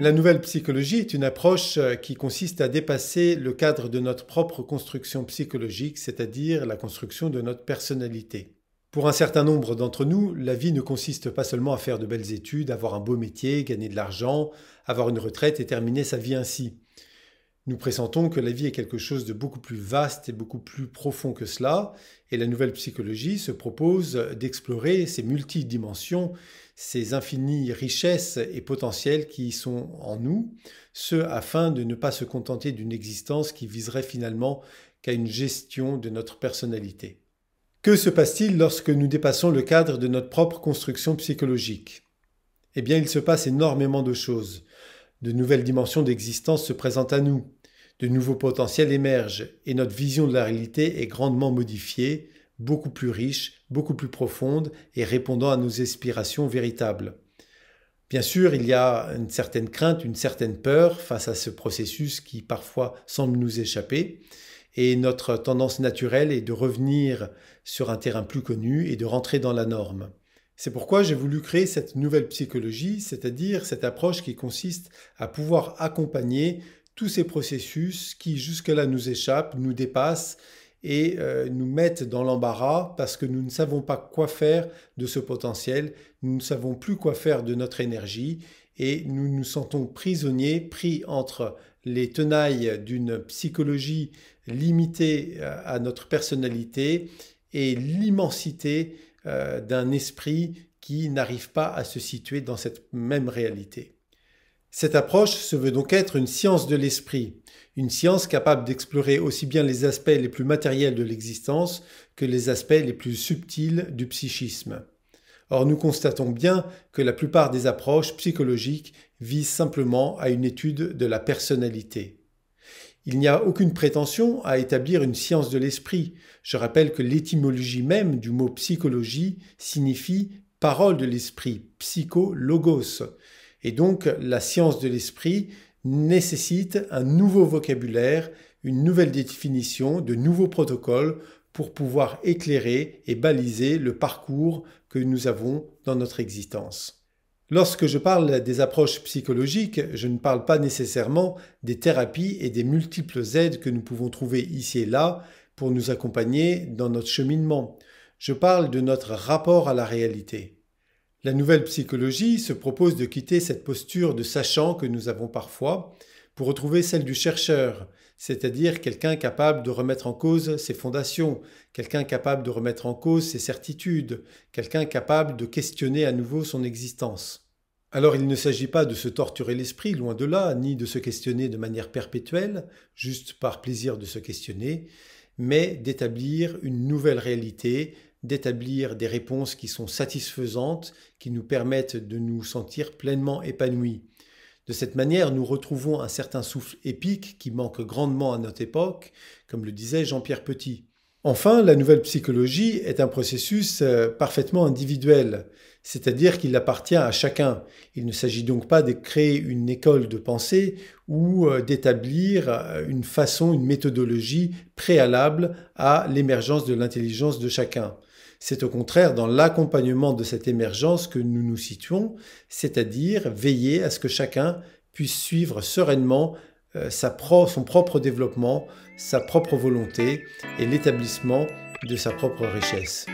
La nouvelle psychologie est une approche qui consiste à dépasser le cadre de notre propre construction psychologique, c'est-à-dire la construction de notre personnalité. Pour un certain nombre d'entre nous, la vie ne consiste pas seulement à faire de belles études, avoir un beau métier, gagner de l'argent, avoir une retraite et terminer sa vie ainsi. Nous pressentons que la vie est quelque chose de beaucoup plus vaste et beaucoup plus profond que cela, et la nouvelle psychologie se propose d'explorer ces multidimensions, ces infinies richesses et potentiels qui sont en nous, ce afin de ne pas se contenter d'une existence qui viserait finalement qu'à une gestion de notre personnalité. Que se passe-t-il lorsque nous dépassons le cadre de notre propre construction psychologique? Eh bien, il se passe énormément de choses. De nouvelles dimensions d'existence se présentent à nous. De nouveaux potentiels émergent et notre vision de la réalité est grandement modifiée, beaucoup plus riche, beaucoup plus profonde et répondant à nos aspirations véritables. Bien sûr, il y a une certaine crainte, une certaine peur face à ce processus qui parfois semble nous échapper. Et notre tendance naturelle est de revenir sur un terrain plus connu et de rentrer dans la norme. C'est pourquoi j'ai voulu créer cette nouvelle psychologie, c'est-à-dire cette approche qui consiste à pouvoir accompagner tous ces processus qui jusque-là nous échappent, nous dépassent et nous mettent dans l'embarras parce que nous ne savons pas quoi faire de ce potentiel, nous ne savons plus quoi faire de notre énergie et nous nous sentons prisonniers, pris entre les tenailles d'une psychologie limitée à notre personnalité et l'immensité d'un esprit qui n'arrive pas à se situer dans cette même réalité. Cette approche se veut donc être une science de l'esprit, une science capable d'explorer aussi bien les aspects les plus matériels de l'existence que les aspects les plus subtils du psychisme. Or, nous constatons bien que la plupart des approches psychologiques visent simplement à une étude de la personnalité. Il n'y a aucune prétention à établir une science de l'esprit. Je rappelle que l'étymologie même du mot psychologie signifie parole de l'esprit, psycho-logos. Et donc, la science de l'esprit nécessite un nouveau vocabulaire, une nouvelle définition, de nouveaux protocoles pour pouvoir éclairer et baliser le parcours que nous avons dans notre existence. Lorsque je parle des approches psychologiques, je ne parle pas nécessairement des thérapies et des multiples aides que nous pouvons trouver ici et là pour nous accompagner dans notre cheminement. Je parle de notre rapport à la réalité. La nouvelle psychologie se propose de quitter cette posture de sachant que nous avons parfois pour retrouver celle du chercheur, c'est-à-dire quelqu'un capable de remettre en cause ses fondations, quelqu'un capable de remettre en cause ses certitudes, quelqu'un capable de questionner à nouveau son existence. Alors il ne s'agit pas de se torturer l'esprit, loin de là, ni de se questionner de manière perpétuelle, juste par plaisir de se questionner, mais d'établir une nouvelle réalité, d'établir des réponses qui sont satisfaisantes, qui nous permettent de nous sentir pleinement épanouis. De cette manière, nous retrouvons un certain souffle épique qui manque grandement à notre époque, comme le disait Jean-Pierre Petit. Enfin, la nouvelle psychologie est un processus parfaitement individuel, c'est-à-dire qu'il appartient à chacun. Il ne s'agit donc pas de créer une école de pensée ou d'établir une façon, une méthodologie préalable à l'émergence de l'intelligence de chacun. C'est au contraire dans l'accompagnement de cette émergence que nous nous situons, c'est-à-dire veiller à ce que chacun puisse suivre sereinement son propre développement, sa propre volonté et l'établissement de sa propre richesse.